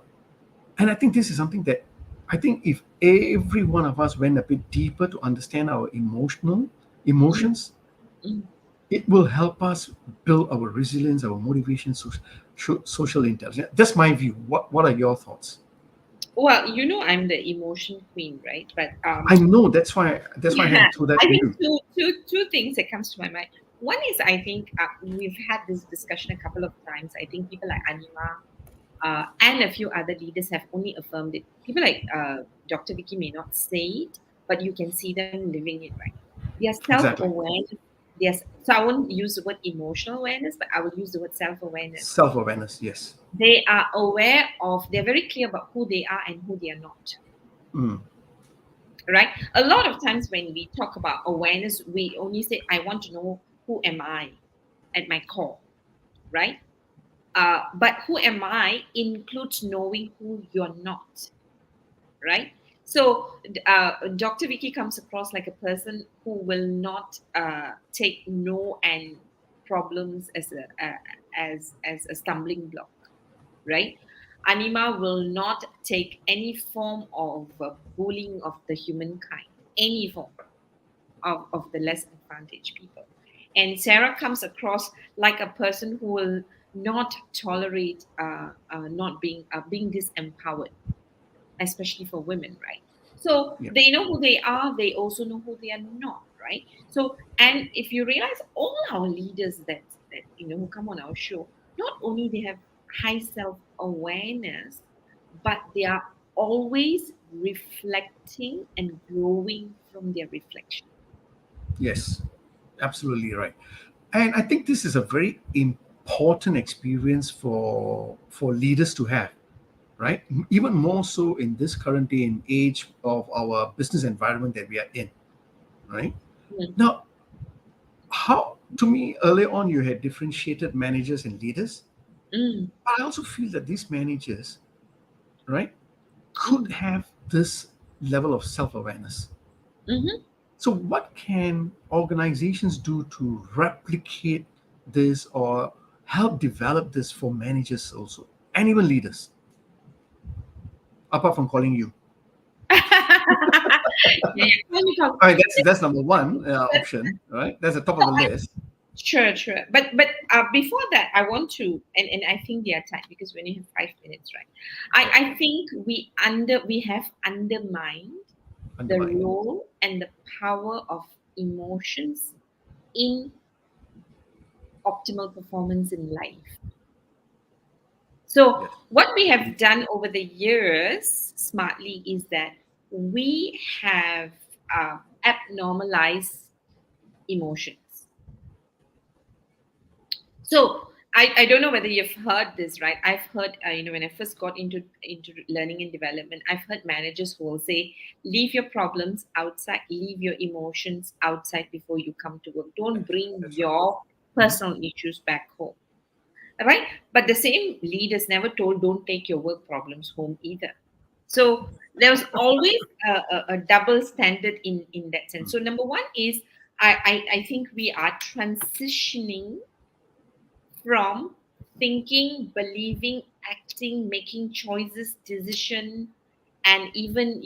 and I think this is something that I think if every one of us went a bit deeper to understand our emotional Mm. emotions, Mm. it will help us build our resilience, our motivation, social intelligence. That's my view. What are your thoughts? Well, I'm the emotion queen, right? But I know that's why I had yeah, to throw that I to think you. two things that comes to my mind. One is I think we've had this discussion a couple of times. I think people like Anima and a few other leaders have only affirmed it. People like Dr. Vicky may not say it, but you can see them living it, right? Their Exactly. self-awareness. Yes. So I won't use the word emotional awareness, but I will use the word self-awareness. Self-awareness, yes. They are aware of. They're very clear about who they are and who they are not. Mm, Right? A lot of times when we talk about awareness, we only say, "I want to know who am I at my core," right? But who am I includes knowing who you're not, right? So Dr. Vicky comes across like a person who will not take no and problems as a stumbling block, right? Anima will not take any form of bullying of the humankind, any form of the less advantaged people. And Sarah comes across like a person who will not tolerate not being disempowered, especially for women, right? So yeah. they know who they are, they also know who they are not, right? So, and if you realize all our leaders that who come on our show, not only they have high self-awareness, but they are always reflecting and growing from their reflection. Yes. Absolutely right. And I think this is a very important experience for leaders to have, right? Even more so in this current day and age of our business environment that we are in, right? Mm, Now, how to me earlier on you had differentiated managers and leaders, mm, but I also feel that these managers, right, could mm, have this level of self-awareness. mhm. So, what can organizations do to replicate this or help develop this for managers also, and even leaders, apart from calling you? Yeah, yeah. I mean, that's number one option, right? That's the top of the list. Sure. But before that, I want to, and I think we are tight because when you have 5 minutes, right? Yeah. I think we have undermined the Undermine. role and the power of emotions in optimal performance in life. So Yes. what we have done over the years smartly is that we have abnormalized emotions. So I don't know whether you've heard this, right? I've heard, when I first got into learning and development, I've heard managers who will say, leave your problems outside, leave your emotions outside before you come to work. Don't bring That's right. your Mhm. personal issues back home, right? But the same leaders never told, don't take your work problems home either. So there was always a double standard in that sense. So number one is I think we are transitioning from thinking, believing, acting, making choices, decision, and even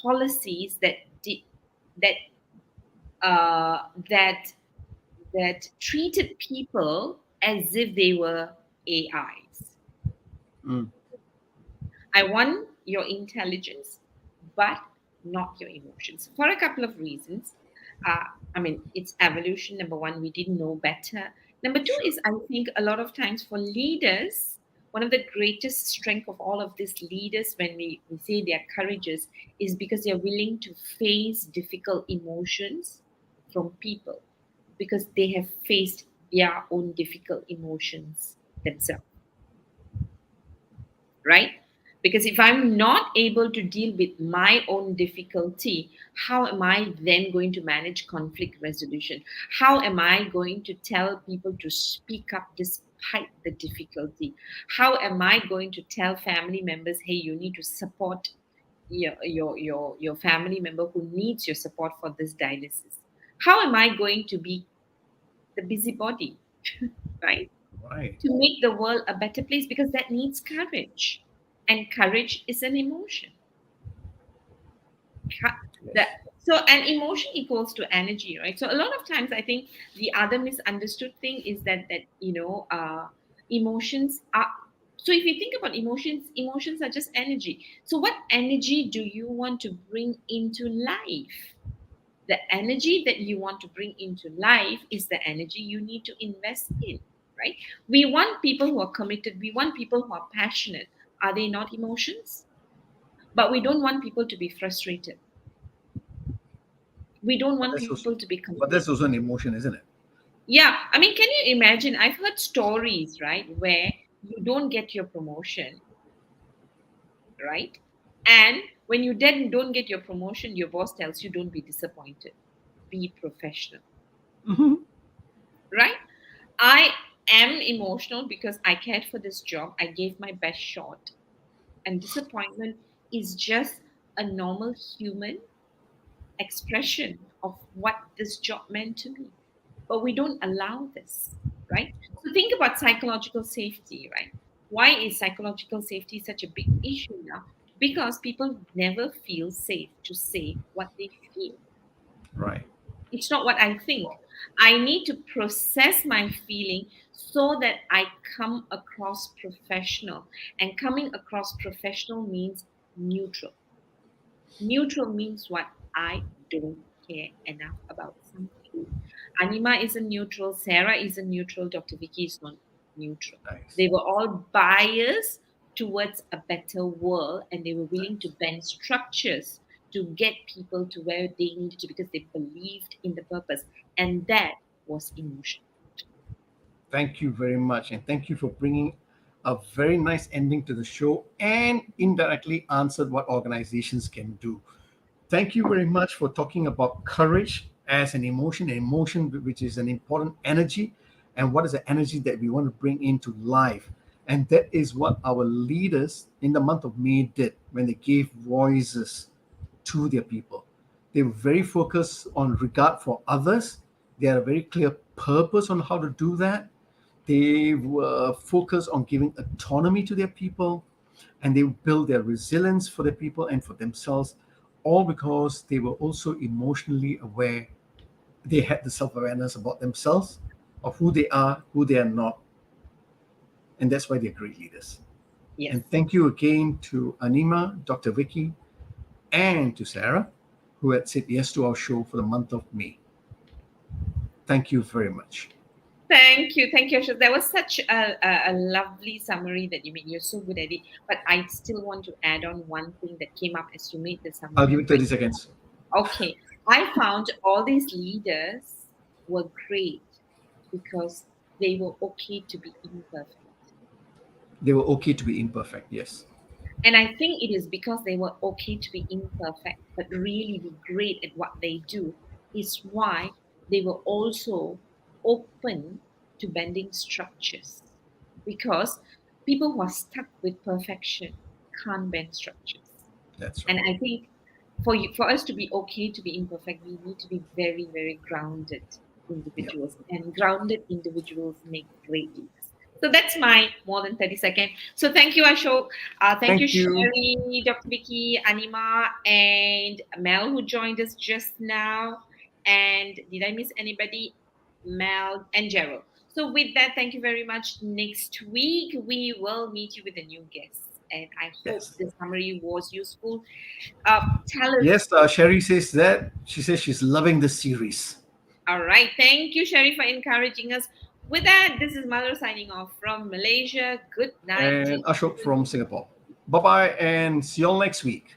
policies that uh, that that treated people as if they were AIs. Mm. I want your intelligence, but not your emotions for a couple of reasons. Uh, I mean, it's evolution. Number one, we didn't know better. Number two Sure. is I think a lot of times for leaders, one of the greatest strength of all of these leaders when we say they are courageous is because they're willing to face difficult emotions from people because they have faced their own difficult emotions themselves, right? Because if I'm not able to deal with my own difficulty, how am I then going to manage conflict resolution? How am I going to tell people to speak up despite the difficulty? How am I going to tell family members, hey, you need to support your family member who needs your support for this dialysis? How am I going to be the busybody, right? Right. To make the world a better place because that needs courage. And courage is an emotion. Ca- Yes. That so an emotion equals to energy, right? So a lot of times I think the other misunderstood thing is that emotions are so if you think about emotions are just energy. So what energy do you want to bring into life? The energy that you want to bring into life is the energy you need to invest in, right? We want people who are committed, we want people who are passionate. Are they not emotions? But we don't want people to be frustrated, we don't But want that's people also, to be but that's complacent. also an emotion, isn't it? Yeah, I mean, can you imagine, I've heard stories, right, where you don't get your promotion, right? And when you then don't get your promotion, your boss tells you don't be disappointed, be professional, Hmm. right? I am emotional because I cared for this job. I gave my best shot. And disappointment is just a normal human expression of what this job meant to me. But we don't allow this, right? So think about psychological safety, right? Why is psychological safety such a big issue now? Because people never feel safe to say what they feel. Right. It's not what I think. I need to process my feeling so that I come across professional. And coming across professional means neutral. Neutral means what? I don't care enough about something. Anima isn't neutral. Sarah isn't neutral. Dr. Vicky is not neutral. Nice. They were all biased towards a better world and they were willing to Nice. bend structures to get people to where they needed to because they believed in the purpose. And that was emotion. Thank you very much. And thank you for bringing a very nice ending to the show and indirectly answered what organizations can do. Thank you very much for talking about courage as an emotion which is an important energy, and what is the energy that we want to bring into life. And that is what our leaders in the month of May did when they gave voices to their people. They were very focused on regard for others. They had a very clear purpose on how to do that. They were focused on giving autonomy to their people, and they build their resilience for their people and for themselves, all because they were also emotionally aware. They had the self awareness about themselves, of who they are not. And that's why they're great leaders. Yes. And thank you again to Anima, Dr. Vicky, and to Sarah, who had said yes to our show for the month of May. Thank you very much. Thank you. Thank you, Ashok. That was such a lovely summary that you made. You're so good at it. But I still want to add on one thing that came up as you made the I'll give summary. it 30 seconds. Okay. I found all these leaders were great because they were okay to be imperfect. They were okay to be imperfect, yes. And I think it is because they were okay to be imperfect, but really be great at what they do, is why they were also open to bending structures. Because people who are stuck with perfection can't bend structures. That's right. And I think for us to be okay to be imperfect, we need to be very, very grounded Yeah. individuals. And grounded individuals make great leaders. So that's my more than 30 second. So thank you, Ashok. Thank you, Thank you. Sherry, Dr. Vicky, Anima, and Mel, who joined us just now. And did I miss anybody? Mel and Gerald. So with that, thank you very much. Next week, we will meet you with a new guest. And I hope Yes. the summary was useful. Tell us. Yes, Sherry says that. She says she's loving the series. All right. Thank you, Sherry, for encouraging us. With that, this is Mother signing off from Malaysia. Good night. And Ashok from Singapore. Bye bye and see you all next week.